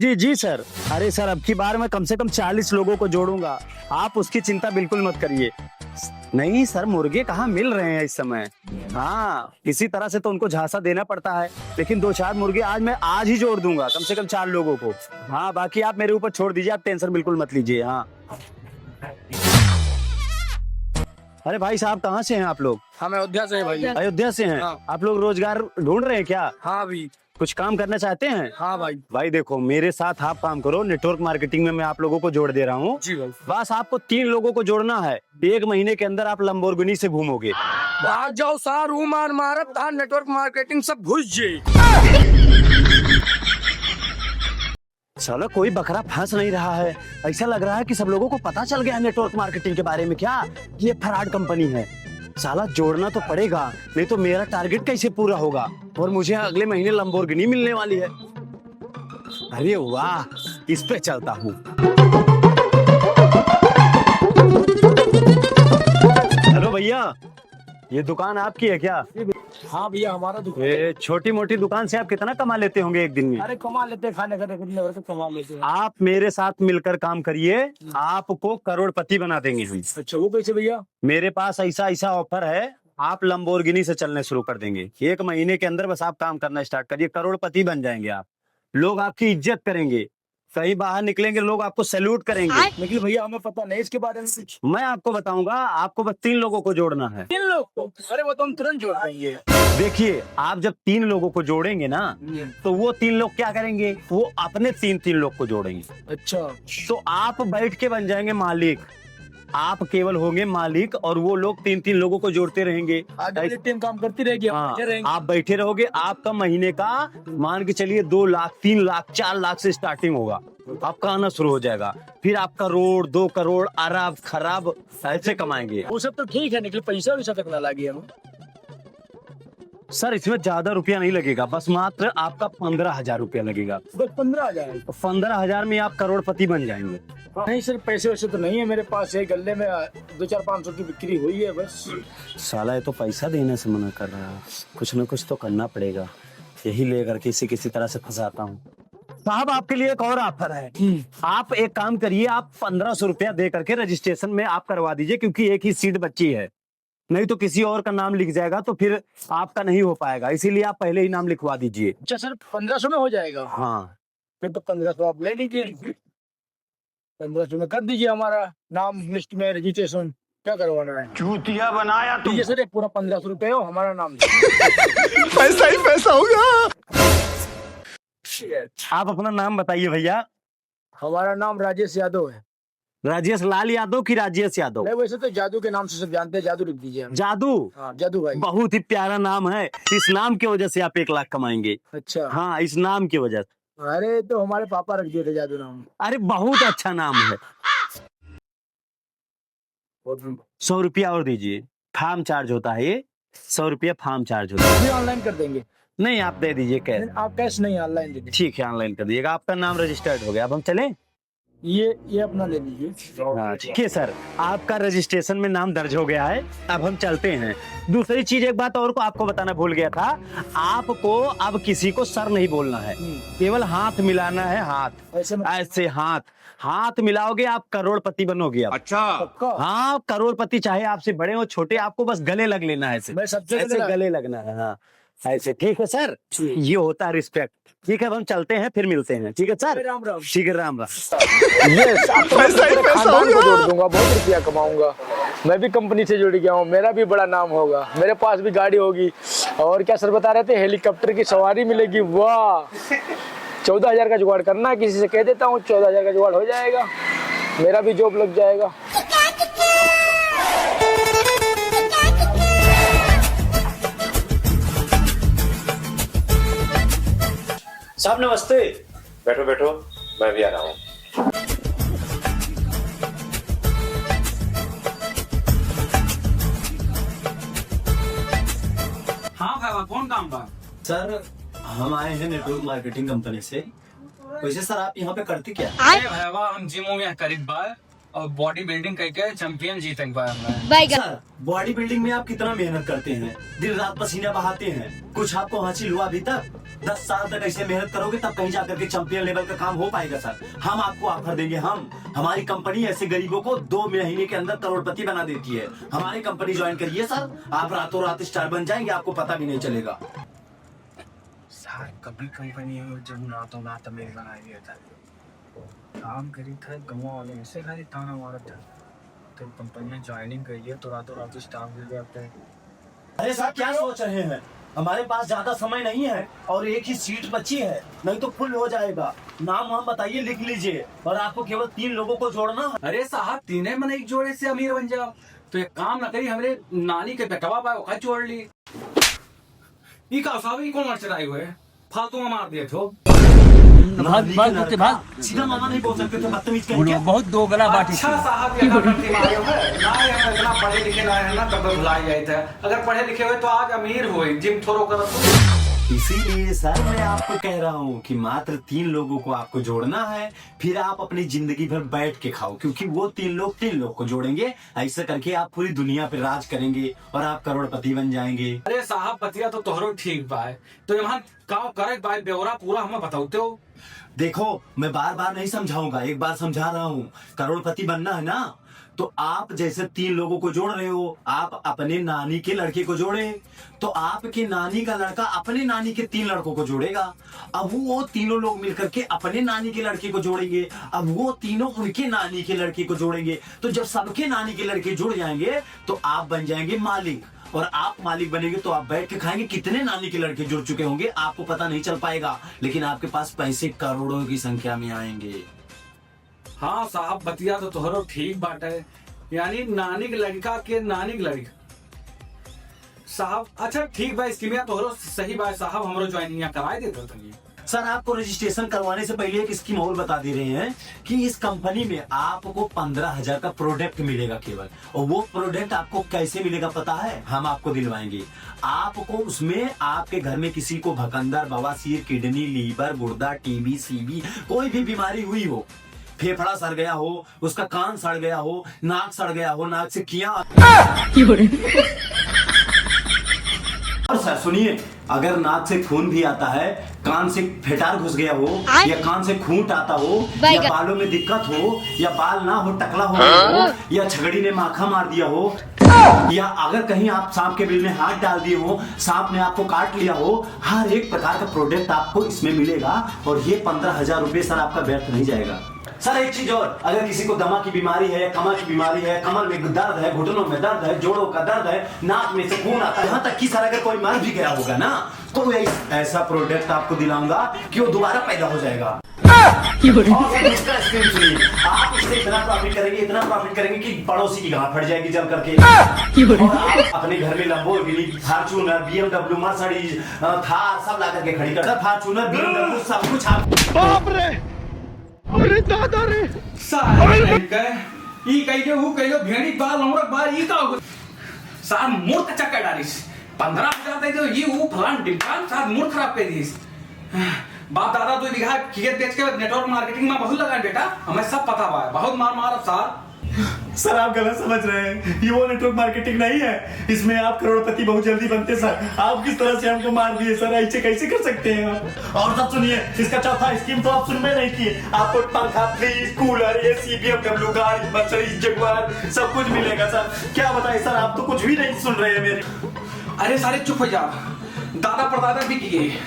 जी जी sir. अरे sir, अब की बार मैं कम से कम 40 लोगों को जोड़ूंगा। आप उसकी चिंता बिल्कुल मत करिए। नहीं सर, मुर्गे कहाँ मिल रहे हैं इस समय। हाँ, किसी तरह से तो उनको झांसा देना पड़ता है, लेकिन 2-4 मुर्गे मैं आज ही जोड़ दूंगा, कम से कम 4 लोगों को। हाँ, बाकी आप मेरे ऊपर छोड़ दीजिए, आप टेंशन बिल्कुल मत लीजिए। हाँ। अरे भाई साहब, कहाँ से हैं आप लोग? हम अयोध्या से हैं भाई। अयोध्या से हैं? हाँ। आप लोग रोजगार ढूंढ रहे हैं क्या? हाँ भी। कुछ काम करना चाहते हैं? हाँ भाई। भाई देखो, मेरे साथ आप काम करो, नेटवर्क मार्केटिंग में मैं आप लोगों को जोड़ दे रहा हूँ। जी भाई। बस आपको 3 लोगों को जोड़ना है। 1 महीने के अंदर आप लंबोर्गिनी से घूमोगे। भाग जाओ सार मार मारत था, नेटवर्क मार्केटिंग सब घुस जाए। चलो, कोई बकरा फंस नहीं रहा है। ऐसा लग रहा है कि सब लोगों को पता चल गया है नेटवर्क मार्केटिंग के बारे में। क्या ये फ्रॉड कंपनी है? साला जोड़ना तो पड़ेगा, नहीं तो मेरा टारगेट कैसे पूरा होगा। और मुझे अगले महीने लंबोर्गिनी मिलने वाली है। अरे वाह, इस पे चलता हूँ। हेलो भैया, ये दुकान आपकी है क्या? हाँ भैया, हमारा दुकान। ये छोटी मोटी दुकान से आप कितना कमा लेते होंगे एक दिन में? अरे कमा लेते, खाने का कमा लेते हैं। आप मेरे साथ मिलकर काम करिए, आपको करोड़पति बना देंगे हम। अच्छा, वो कैसे भैया? मेरे पास ऐसा ऐसा ऑफर है, आप लंबोर्गिनी से चलने शुरू कर देंगे। 1 महीने के अंदर बस आप काम करना स्टार्ट करिए, करोड़पति बन जाएंगे आप। लोग आपकी इज्जत करेंगे, कहीं बाहर निकलेंगे लोग आपको सैल्यूट करेंगे। लेकिन भैया हमें पता नहीं इसके बारे में कुछ। मैं आपको बताऊंगा, आपको बस 3 लोगों को जोड़ना है। 3 लोग को? अरे वो तो हम तुरंत जोड़ देंगे। देखिए, आप जब 3 लोगों को जोड़ेंगे ना, तो वो 3 लोग क्या करेंगे, वो अपने 3 लोग को जोड़ेंगे। अच्छा। तो आप बैठ के बन जाएंगे मालिक। आप केवल होंगे मालिक और वो लोग 3 लोगों को जोड़ते रहेंगे। आगे टीम काम करती रहेगी, हम बैठे रहेंगे। आप बैठे रहोगे। आपका महीने का मान के चलिए 2 लाख, 3 लाख, 4 लाख से स्टार्टिंग होगा। आपका आना शुरू हो जाएगा। फिर आप करोड़, 2 करोड़, अरब, खरब ऐसे कमाएंगे। वो सब तो ठीक है, निकले पैसा वैसा कितना लगे हमें? सर, इसमें ज्यादा रुपया नहीं लगेगा, बस मात्र आपका 15,000 रुपया लगेगा। बस 15,000? 15,000 में आप करोड़पति बन जाएंगे। नहीं सर, पैसे वैसे तो नहीं है मेरे पास। एक गले में 200-500 की बिक्री हुई है बस। साला ये तो पैसा देने से मना कर रहा है। कुछ न कुछ तो करना पड़ेगा, यही लेकर किसी तरह से फंसाता हूँ। साहब, आपके लिए एक और ऑफर है। आप एक काम करिए, आप 1500 रुपया दे करके रजिस्ट्रेशन में आप करवा दीजिए, क्योंकि एक ही सीट बची है। नहीं तो किसी और का नाम लिख जाएगा तो फिर आपका नहीं हो पाएगा, इसीलिए आप पहले ही नाम लिखवा दीजिए। अच्छा सर, 1500 में हो जाएगा? हाँ, फिर तो 1500 आप ले लीजिए। 1500 में कर दीजिए हमारा नाम लिस्ट में रजिस्ट्रेशन। क्या करवाना है? चूतिया बनाया तो ये सर, एक पूरा 1500 रुपए हो, हमारा नाम। पैसा ही पैसा होगा। आप अपना नाम बताइए भैया। हमारा नाम राजेश यादव है। राजेश लाल यादव की राजेश यादव? नहीं, वैसे तो जादू के नाम से सब जानते हैं। जादू लिख दीजिए। जादू? हाँ, जादू भाई। बहुत ही प्यारा नाम है। इस नाम की वजह से आप 1 लाख कमाएंगे। अच्छा। हाँ, इस नाम की वजह से। अरे तो हमारे पापा रख दिए थे जादू नाम। अरे बहुत अच्छा नाम है। 100 रुपया और दीजिए, फार्म चार्ज होता है ये। 100 रुपया फार्म चार्ज होता है। अभी ऑनलाइन कर देंगे। नहीं, आप दे दीजिए कैश। आप कैश नहीं, ऑनलाइन दे दीजिए। ठीक है, ऑनलाइन कर दीजिएगा। आपका नाम रजिस्टर्ड हो गया। अब हम चलें? ये अपना ले लीजिए। हाँ ठीक है सर, आपका रजिस्ट्रेशन में नाम दर्ज हो गया है। अब हम चलते हैं। दूसरी चीज, एक बात और को आपको बताना भूल गया था। आपको अब किसी को सर नहीं बोलना है, केवल हाथ मिलाना है। हाथ ऐसे हाथ मिलाओगे, आप करोड़पति बनोगे। अब अच्छा, हाँ, करोड़पति चाहे आपसे बड़े हो छोटे, आपको बस गले लग लेना है। ऐसे गले लगना है। हाँ ऐसे। ठीक है सर, ये होता है रिस्पेक्ट। ठीक है, अब हम चलते हैं, फिर मिलते हैं। ठीक है सर, राम राम। ठीक है, राम राम। यस, आप तो पूरे खानदान को जोड़ दूंगा, बहुत रुपया कमाऊंगा। मैं भी कंपनी से जुड़ गया हूँ, मेरा भी बड़ा नाम होगा, मेरे पास भी गाड़ी होगी। और क्या सर बता रहे थे, हेलीकॉप्टर की सवारी मिलेगी। वाह, 14,000 का जुगाड़ करना है, किसी से कह देता हूँ, 14,000 का जुगाड़ हो जाएगा, मेरा भी जॉब लग जाएगा। साहब नमस्ते। बैठो बैठो, मैं भी आ रहा हूँ। हाँ भाई, कौन काम था? सर, हम आए हैं नेटवर्क मार्केटिंग कंपनी से। वैसे सर, आप यहाँ पे करते क्या? अरे भाई, हम जिम हो गया करीब बार, और बॉडी बिल्डिंग करके चैंपियन जीतेंगे मैं। सर बॉडी बिल्डिंग में आप कितना मेहनत करते हैं, दिन रात पसीना बहाते हैं, कुछ आपको हासिल हुआ अभी तक? 10 साल तक ऐसे मेहनत करोगे तब कहीं जाकर के चैंपियन लेवल का काम हो पाएगा सर। हम आपको ऑफर देंगे, हमारी कंपनी ऐसे गरीबों को 2 महीने के अंदर करोड़पति बना देती है। हमारी कंपनी ज्वाइन करिए सर, आप रातों रात स्टार बन जाएंगे, आपको पता भी नहीं चलेगा। सर कभी कंपनी में जब रातों रात मेरे बना दिया था, काम करी था गवा वाले से खाली ताना मारा था, तो कंपनी में ज्वाइनिंग करी है तो रातों रात स्टाफ मिल जाते हैं। अरे साहब क्या सोच रहे हैं, हमारे पास ज्यादा समय नहीं है और एक ही सीट बची है, नहीं तो फुल हो जाएगा। नाम हम बताइए, लिख लीजिए, और आपको केवल 3 लोगों को जोड़ना है। अरे साहब तीनों मन एक जोड़े से अमीर बन जाओ, तो एक काम ना करी, हमारे नानी के बेटवा पाए वो जोड़ ली। ये का साहब ये कौन चढ़ाए हुए फालतू में मार दिए थे। सीधा मामा नहीं बोल सकते थे, बदतमीज कहीं क्या? बहुत दो गला बाटी। अच्छा साहब ये करते मारे हुए ना, ये इतना पढ़े लिखे ना है ना, कब भुला जाए थे। अगर पढ़े लिखे हुए तो आज अमीर हुए, जिम थोड़ो कर। इसीलिए सर मैं आपको कह रहा हूँ कि मात्र 3 लोगों को आपको जोड़ना है, फिर आप अपनी जिंदगी भर बैठ के खाओ, क्योंकि वो 3 लोग को जोड़ेंगे। ऐसे करके आप पूरी दुनिया पे राज करेंगे और आप करोड़पति बन जाएंगे। अरे साहब बतिया तो तोहरो ठीक बा है, तो यहाँ काम करे बाय ब्यौरा पूरा हमें बताते हो। देखो मैं बार बार नहीं समझाऊंगा, एक बार समझा रहा हूँ। करोड़पति बनना है ना, तो आप जैसे 3 लोगों को जोड़ रहे हो, आप अपने नानी के लड़के को जोड़े, तो आपके नानी का लड़का अपने नानी के 3 लड़कों को जोड़ेगा। अब वो तीनों लोग मिलकर के अपने नानी के लड़के को जोड़ेंगे, अब वो तीनों उनके नानी के लड़के को जोड़ेंगे। तो जब सबके नानी के लड़के जुड़ जाएंगे तो आप बन जाएंगे मालिक, और आप मालिक बनेंगे तो आप बैठ के खाएंगे। कितने नानी के लड़के जुड़ चुके होंगे आपको पता नहीं चल पाएगा, लेकिन आपके पास पैसे करोड़ों की संख्या में आएंगे। हाँ साहब बतिया तो तोहरो ठीक बात है, यानी नानी के लड़का के नानी के लड़का साहब। अच्छा ठीक बा, स्कीमिया तोहरो सही बात साहब, हमरो ज्वाइनिंग कराए देते तनी। सर आपको रजिस्ट्रेशन करवाने से पहले एक स्कीम और बता दे रहे हैं कि इस कंपनी में आपको 15,000 का प्रोडक्ट मिलेगा केवल, और वो प्रोडक्ट आपको कैसे मिलेगा पता है? हम आपको दिलवाएंगे। आपको उसमें आपके घर में किसी को भकंदर, बवासीर, किडनी, लीवर, गुर्दा, टीबी, सीबी कोई भी बीमारी हुई हो, फेफड़ा सड़ गया हो, उसका कान सड़ गया हो, नाक सड़ गया हो, नाक से किया। और सर सुनिए, अगर नाक से खून भी आता है, कान से फेटार घुस गया हो, या कान से खूंट आता हो, या बालों में दिक्कत हो, या बाल ना हो टकला हो, या छगड़ी ने माखा मार दिया हो, या अगर कहीं आप सांप के बिल में हाथ डाल दिए हो, सांप ने आपको काट लिया हो, हर एक प्रकार का प्रोडक्ट आपको इसमें मिलेगा। और ये 15,000 रुपए सर आपका व्यर्थ नहीं जाएगा। सर एक चीज और, अगर किसी को दमा की बीमारी है, कमर की बीमारी है, कमर में दर्द है, घुटनों में दर्द है, जोड़ों का दर्द है, नाक में से खून आता है, यहाँ तक कि सर अगर कोई मर भी गया होगा ना, तो ऐसा प्रोडक्ट आपको दिलाऊंगा कि वो दोबारा पैदा हो जाएगा। और इसका स्कीम सुनिए, आप इससे इतना प्रॉफिट करेंगे कि पड़ोसी की गांठ फट जाएगी जल करके। और आप अपने घर में Lamborghini, Fortuner, BMW, Mercedes, Thar सब ला करके खड़ी कर, फॉर्च्यूनर, BMW सब कुछ आप। बाप रे, अरे दादा रे, सारे कहे ई कहियो वो कहियो भेड़ी बाल हमर बाल ई का हो सार मूर्ख चक्कर डालिस। 15,000 दे दो ये वो फलान डिब्बा सार मूड खराब कर दिस। बाप दादा तो दिखा खेत बेच के नेटवर्क मार्केटिंग में बहुत लगा बेटा, हमें सब पता बा, बहुत मार सार। सर आप गलत समझ रहे हैं, ये वो नेटवर्क मार्केटिंग नहीं है, इसमें आप करोड़पति बहुत जल्दी बनते सर। आप किस तरह से हमको मार दिए सर, ऐसे कैसे कर सकते हैं आप? और सब सुनिए, इसका चौथा स्कीम तो आप सुन में नहीं किए, आपको पंखा, फ्रिज, कूलर, AC, BMW, गाड़ी, मर्सिडीज, जगुआर सब कुछ मिलेगा सर। क्या बताएं सर, आप तो कुछ भी नहीं सुन रहे हैं मेरे। अरे सारे चुप हो जाओ, दादा परदादा भी किए।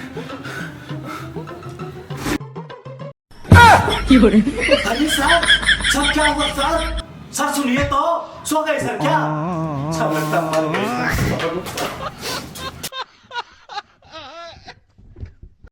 अरे सर क्या हुआ सर? सर सुनिए तो, सो गए सर क्या? अच्छा लगता है।